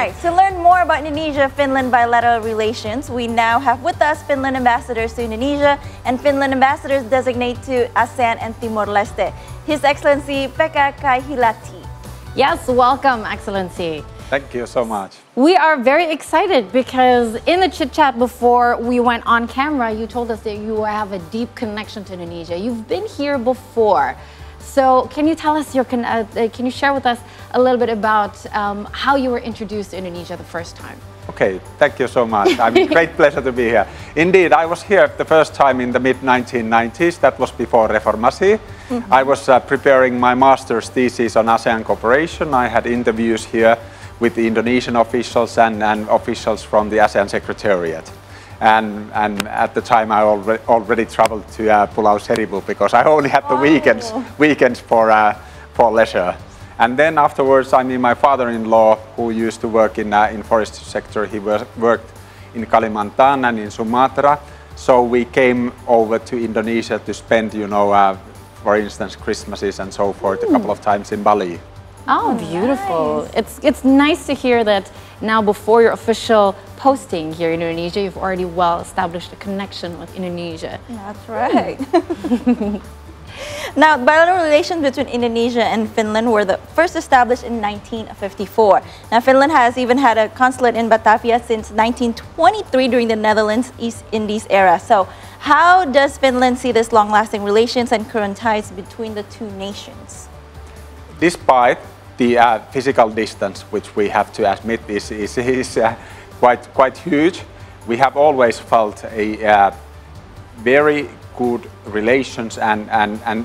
right, to learn more about Indonesia-Finland bilateral relations, we now have with us Finland ambassadors to Indonesia and Finland ambassadors designate to ASEAN and Timor-Leste, His Excellency Pekka Kaihilahti. Yes, welcome, Excellency. Thank you so much. We are very excited because in the chit-chat before we went on camera, you told us that you have a deep connection to Indonesia. You've been here before. So can you tell us, can you share with us a little bit about how you were introduced to Indonesia the first time? Okay, thank you so much. I mean, great pleasure to be here. Indeed, I was here the first time in the mid-1990s. That was before Reformasi. I was preparing my master's thesis on ASEAN cooperation. I had interviews here with the Indonesian officials and officials from the ASEAN Secretariat. And at the time I already traveled to Pulau Seribu because I only had the weekends for leisure. And then afterwards, I mean, my father-in-law, who used to work in forestry sector, he worked in Kalimantan and in Sumatra. So we came over to Indonesia to spend, you know, for instance, Christmases and so forth, a couple of times in Bali. Oh, beautiful. Nice. It's nice to hear that now before your official posting here in Indonesia, you've already well established a connection with Indonesia. That's right. Now, bilateral relations between Indonesia and Finland were first established in 1954. Now, Finland has even had a consulate in Batavia since 1923 during the Netherlands East Indies era. So, how does Finland see this long-lasting relations and current ties between the two nations? Despite the physical distance, which we have to admit is quite huge, we have always felt a very good relations and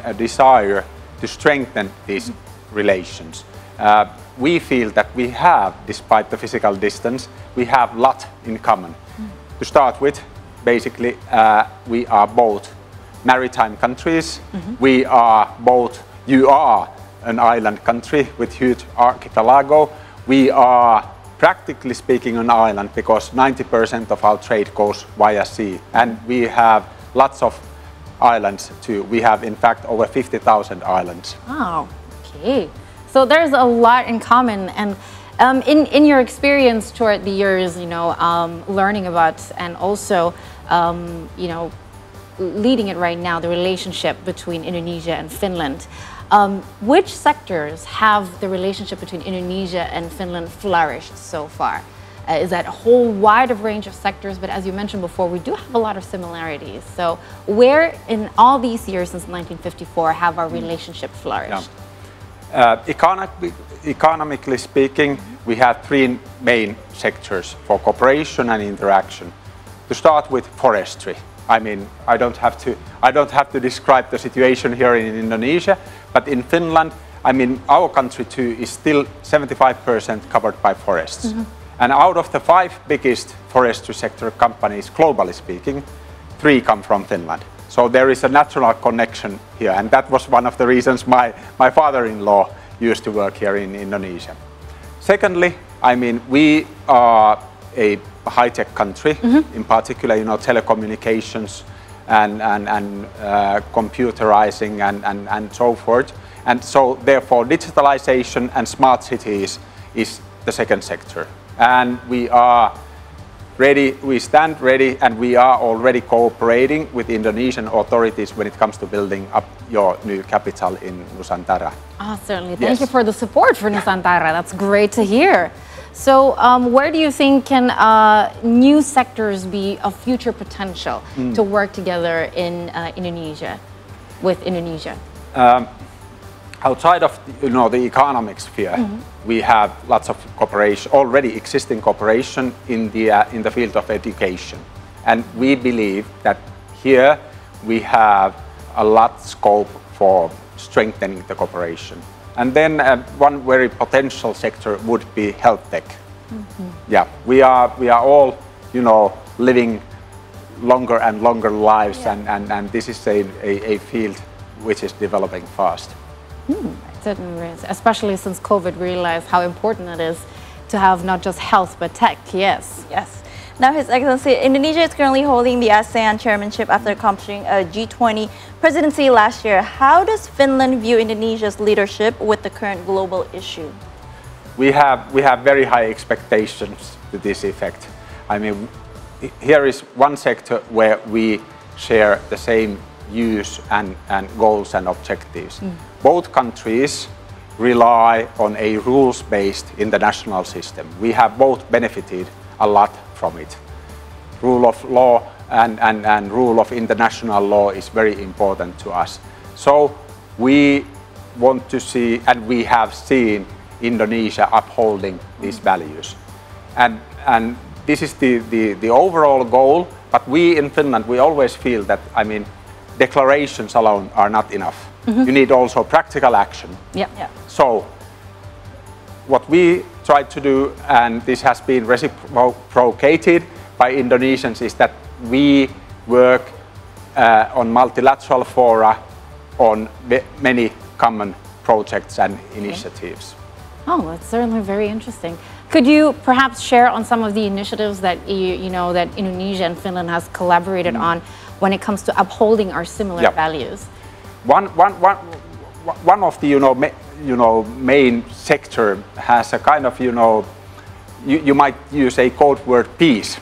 a desire to strengthen these relations. We feel that we have, despite the physical distance, we have a lot in common. To start with, basically, we are both maritime countries. We are both, you are an island country with huge archipelago. We are, practically speaking, an island because 90% of our trade goes via sea. And we have lots of islands too. We have, in fact, over 50,000 islands. Wow, okay. So there's a lot in common. And in your experience toward the years, you know, learning about and also, you know, leading it right now, the relationship between Indonesia and Finland, which sectors have the relationship between Indonesia and Finland flourished so far? Is that a whole wide range of sectors? But as you mentioned before, we do have a lot of similarities. So where in all these years since 1954 have our relationship flourished? Yeah. Economically speaking, we have three main sectors for cooperation and interaction. To start with forestry. I mean, I don't have to describe the situation here in Indonesia, but in Finland, I mean, our country too is still 75% covered by forests. And out of the 5 biggest forestry sector companies, globally speaking, 3 come from Finland. So there is a natural connection here, and that was one of the reasons my father-in-law used to work here in Indonesia. Secondly, I mean, we are a high-tech country, in particular, you know, telecommunications and computerizing and so forth. And so, therefore, digitalization and smart cities is the second sector. And we are ready, we stand ready, and we are already cooperating with Indonesian authorities when it comes to building up your new capital in Nusantara. Oh, certainly. Thank you for the support for Nusantara. That's great to hear. So where do you think can new sectors be of future potential to work together in Indonesia, with Indonesia? Outside of, you know, the economic sphere, we have lots of cooperation, already existing cooperation in the field of education. And we believe that here we have a lot of scope for strengthening the cooperation. And then one very potential sector would be health tech. Yeah, we are all, you know, living longer and longer lives, and this is a field which is developing fast. Certainly is, especially since COVID realized how important it is to have not just health but tech. Yes. Yes. Now, His Excellency, Indonesia is currently holding the ASEAN chairmanship after accomplishing a G20 presidency last year. How does Finland view Indonesia's leadership with the current global issue? we have very high expectations to this effect. I mean, here is one sector where we share the same views and goals and objectives. Both countries rely on a rules-based international system. We have both benefited a lot from it. Rule of law and rule of international law is very important to us. So we want to see, and we have seen, Indonesia upholding these values. And this is the overall goal, but we in Finland, we always feel that, I mean, declarations alone are not enough. You need also practical action. Yeah. So what we try to do, and this has been reciprocated by Indonesians, is that we work on multilateral fora on many common projects and initiatives. Oh, that's certainly very interesting. Could you perhaps share on some of the initiatives that you know that Indonesia and Finland has collaborated on when it comes to upholding our similar values? One of the main sector has a kind of you might use a code word peace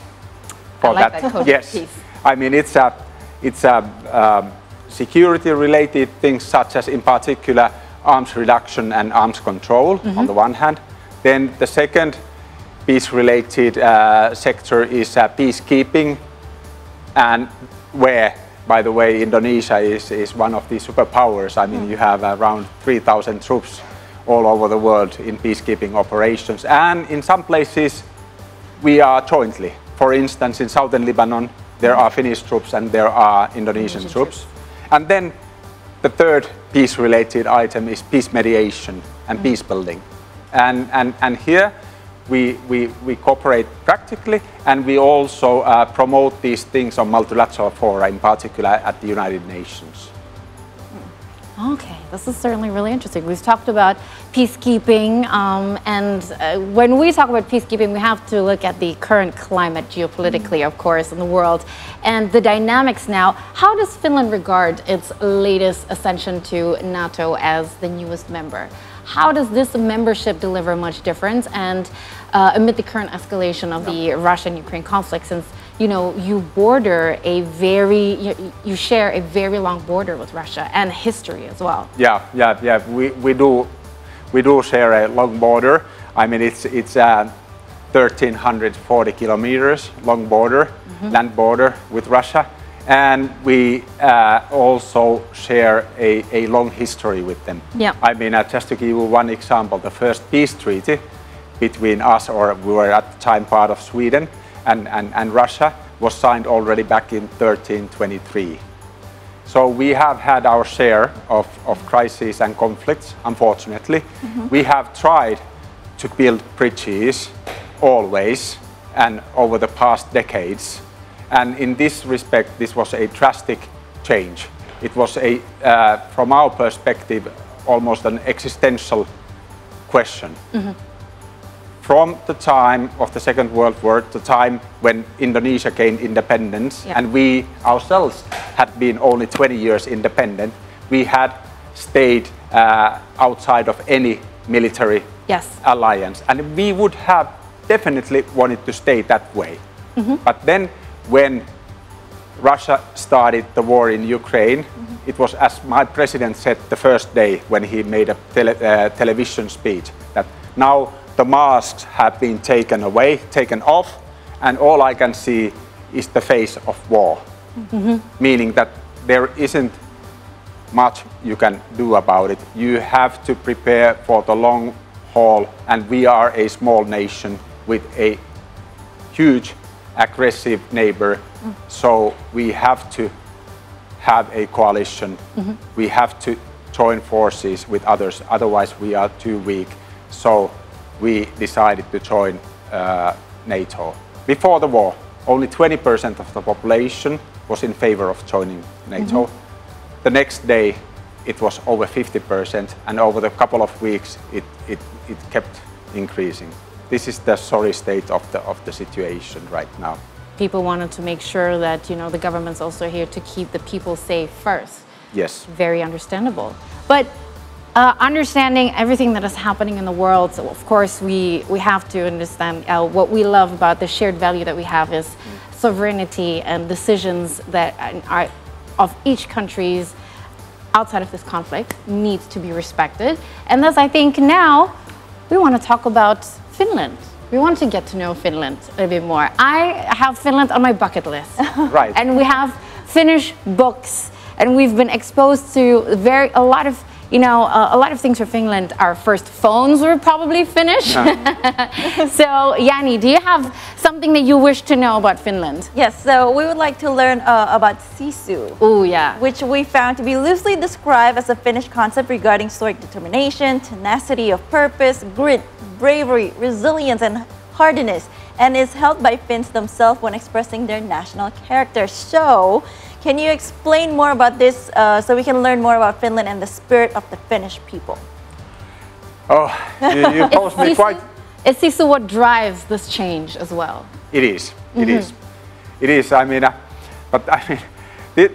for I like that code yes, peace. I mean it's security related things such as in particular arms reduction and arms control on the one hand. Then the second peace related sector is peacekeeping, and where, by the way, Indonesia is one of the superpowers. I mean, you have around 3,000 troops all over the world in peacekeeping operations, and in some places we are jointly. For instance, in southern Lebanon, there are Finnish troops and there are Indonesian troops. And then the third peace-related item is peace mediation and peace building. And here we cooperate practically, and we also promote these things on multilateral fora, in particular at the United Nations. Okay, this is certainly really interesting. We've talked about peacekeeping, and when we talk about peacekeeping, we have to look at the current climate geopolitically, of course, in the world, and the dynamics now. How does Finland regard its latest ascension to NATO as the newest member? How does this membership deliver much difference, and amid the current escalation of the Russian-Ukraine conflict, since you border you share a very long border with Russia and history as well. Yeah. We do share a long border. I mean, it's 1,340 kilometers long border, land border with Russia, and we also share a long history with them. Yeah. I mean, just to give you one example, the first peace treaty between us, or we were at the time part of Sweden, and Russia, was signed already back in 1323. So we have had our share of crises and conflicts, unfortunately. We have tried to build bridges always and over the past decades. And in this respect, this was a drastic change. It was from our perspective, almost an existential question. From the time of the Second World War, the time when Indonesia gained independence, and we ourselves had been only 20 years independent, we had stayed outside of any military alliance. And we would have definitely wanted to stay that way. But then when Russia started the war in Ukraine, it was, as my president said the first day when he made a television speech, that now the masks have been taken off, and all I can see is the face of war. Meaning that there isn't much you can do about it. You have to prepare for the long haul, and we are a small nation with a huge aggressive neighbor, so we have to have a coalition. We have to join forces with others, otherwise we are too weak. So we decided to join NATO. Before the war, only 20% of the population was in favor of joining NATO. The next day, it was over 50%, and over the couple of weeks, it kept increasing. This is the sorry state of the situation right now. People wanted to make sure that the government's also here to keep the people safe first. Yes. Very understandable. But understanding everything that is happening in the world. So of course, we have to understand what we love about the shared value that we have is sovereignty and decisions that are of each country's outside of this conflict needs to be respected. And thus, I think now we want to talk about Finland. We want to get to know Finland a bit more. I have Finland on my bucket list. Right. And we have Finnish books, and we've been exposed to a lot of things for Finland. Our first phones were probably Finnish. So, Jani, do you have something that you wish to know about Finland? Yes, so we would like to learn about sisu. Oh, yeah. Which we found to be loosely described as a Finnish concept regarding stoic determination, tenacity of purpose, grit, bravery, resilience, and hardiness, and is held by Finns themselves when expressing their national character. So, can you explain more about this so we can learn more about Finland and the spirit of the Finnish people? Oh, you posed me quite... Is sisu what drives this change as well? It is. It is. It is. I mean, but I mean,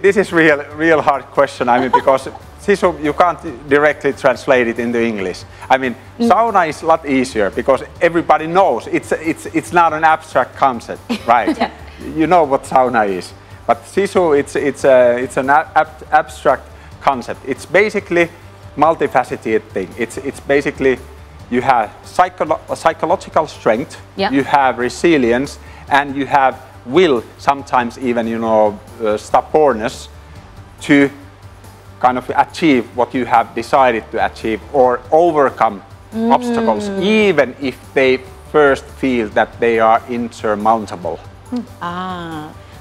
this is real hard question. I mean, because sisu, you can't directly translate it into English. I mean, sauna is a lot easier because everybody knows it's not an abstract concept, right? Yeah. You know what sauna is. But sisu, it's an abstract concept. It's basically multifaceted thing. It's basically you have psychological strength, you have resilience, and you have will, sometimes even stubbornness to kind of achieve what you have decided to achieve or overcome obstacles, even if they first feel that they are insurmountable.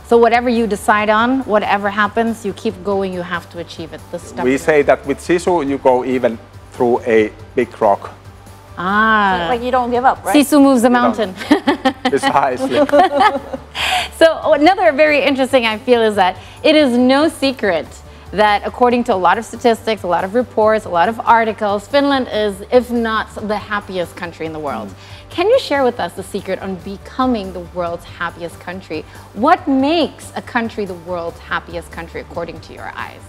So whatever you decide on, whatever happens, you keep going, you have to achieve it. We say that with sisu, you go even through a big rock. Like you don't give up, right? Sisu moves the mountain. Precisely. So another very interesting, I feel, is that it is no secret that according to a lot of statistics, a lot of reports, a lot of articles, Finland is, if not the happiest country in the world. Can you share with us the secret on becoming the world's happiest country? What makes a country the world's happiest country according to your eyes?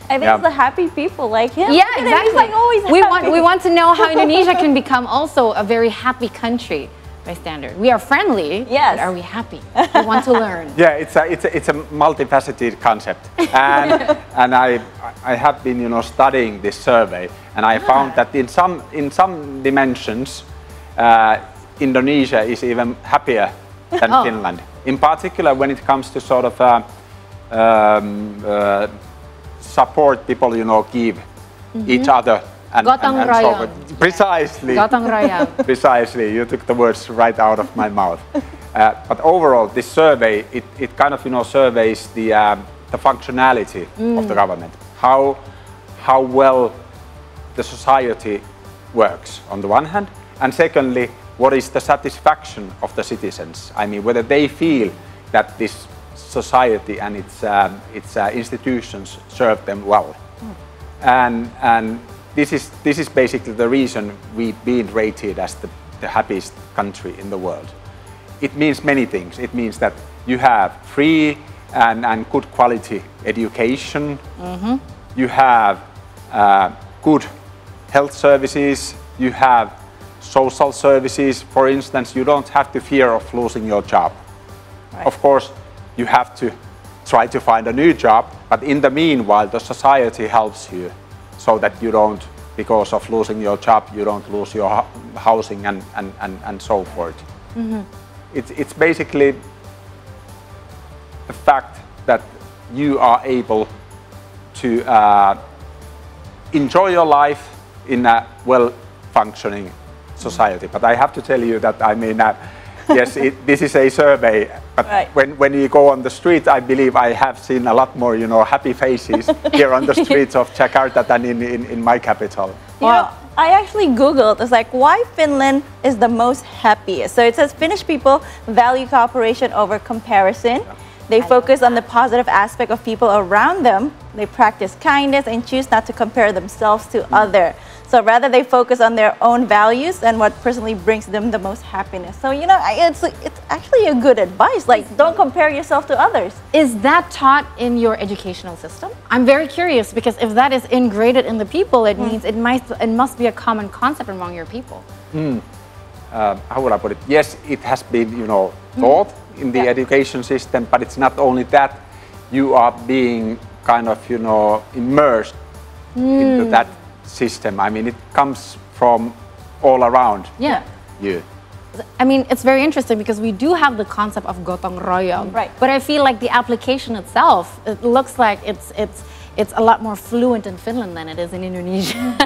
I think it's the happy people like him. Yeah, exactly. He's like always happy. We want to know how Indonesia can become also a very happy country by standard. We are friendly, yes, but are we happy? We want to learn. Yeah, it's a multifaceted concept, and I have been studying this survey, and I found that in some dimensions, Indonesia is even happier than Finland. In particular, when it comes to sort of support people, give each other. And so forth. Precisely. Gotong royong. Precisely. You took the words right out of my mouth. But overall, this survey, it kind of surveys the functionality of the government, how well the society works on the one hand, and secondly, what is the satisfaction of the citizens? I mean, whether they feel that this society and its institutions serve them well, and this is basically the reason we've been rated as the happiest country in the world. It means many things. It means that you have free and good quality education. You have good health services. You have social services. For instance, you don't have to fear of losing your job. Right. Of course, you have to try to find a new job, but in the meanwhile, the society helps you so that you don't, because of losing your job, you don't lose your housing and so forth. It's basically the fact that you are able to enjoy your life in a well-functioning society. But I have to tell you that, I mean, yes, this is a survey, but when you go on the street, I believe I have seen a lot more, happy faces here on the streets of Jakarta than in my capital. You know, I actually Googled, it's like, why Finland is the most happiest? So it says Finnish people value cooperation over comparison. They focus on the positive aspect of people around them. They practice kindness and choose not to compare themselves to others. So rather they focus on their own values and what personally brings them the most happiness. So, you know, it's actually a good advice. Like, don't compare yourself to others. Is that taught in your educational system? I'm very curious because if that is ingrained in the people, it means it must be a common concept among your people. How would I put it? Yes, it has been, you know, taught in the education system, but it's not only that. You are being kind of, you know, immersed into that system. I mean, it comes from all around you. I mean, it's very interesting because we do have the concept of gotong royong, Right. but I feel like the application itself, it looks like it's a lot more fluent in Finland than it is in Indonesia,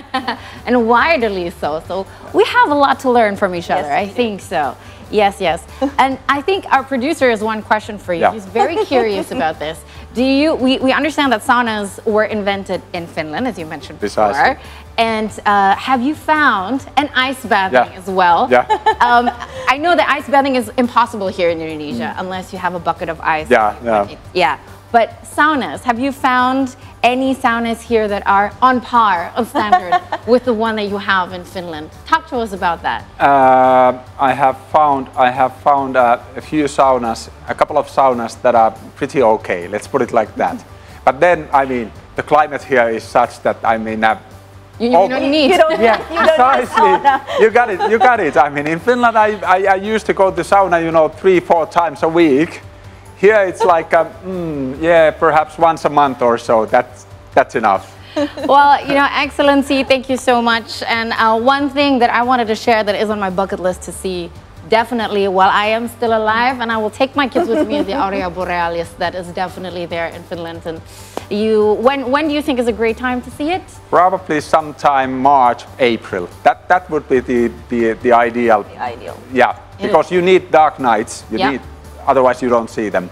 and widely so. So we have a lot to learn from each other. I think so. Yes, yes. And I think our producer has one question for you. Yeah. He's very curious about this. We understand that saunas were invented in Finland, as you mentioned before. Precisely. And have you found an ice bathing as well? Yeah. I know that ice bathing is impossible here in Indonesia unless you have a bucket of ice. Yeah. But saunas, have you found any saunas here that are on par of standard with the one that you have in Finland? Talk to us about that. I have found a few saunas, a couple of saunas that are pretty okay. Let's put it like that. But then, I mean, the climate here is such that, I mean, you don't need. precisely. You got it. I mean, in Finland, I used to go to sauna, you know, 3-4 times a week. Here it's like, perhaps once a month or so. That's enough. Well, you know, Excellency, thank you so much. And one thing that I wanted to share that is on my bucket list to see, definitely while I am still alive, and I will take my kids with me, is the Aurora Borealis. That is definitely there in Finland. And when do you think is a great time to see it? Probably sometime March, April. That would be the ideal. The ideal. Yeah, because you need dark nights. You need, otherwise you don't see them.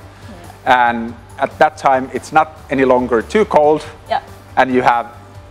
And at that time, it's not any longer too cold. And you have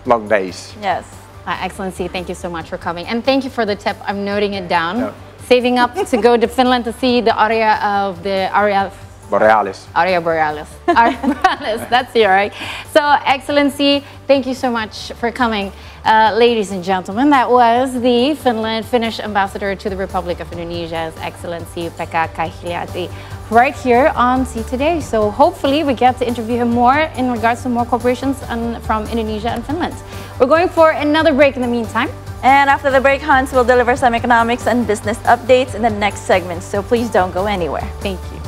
long days. Yes. Excellency, thank you so much for coming. And thank you for the tip. I'm noting it down. Saving up to go to Finland to see the area of the Borealis. Aurora Borealis. Aurora Borealis, that's it, right? So, Excellency, thank you so much for coming. Ladies and gentlemen, that was the Finnish ambassador to the Republic of Indonesia's Excellency Pekka Kaihilahti, right here on See Today. So hopefully we get to interview him more in regards to more corporations from Indonesia and Finland. We're going for another break in the meantime. And after the break, Hans will deliver some economics and business updates in the next segment. So please don't go anywhere. Thank you.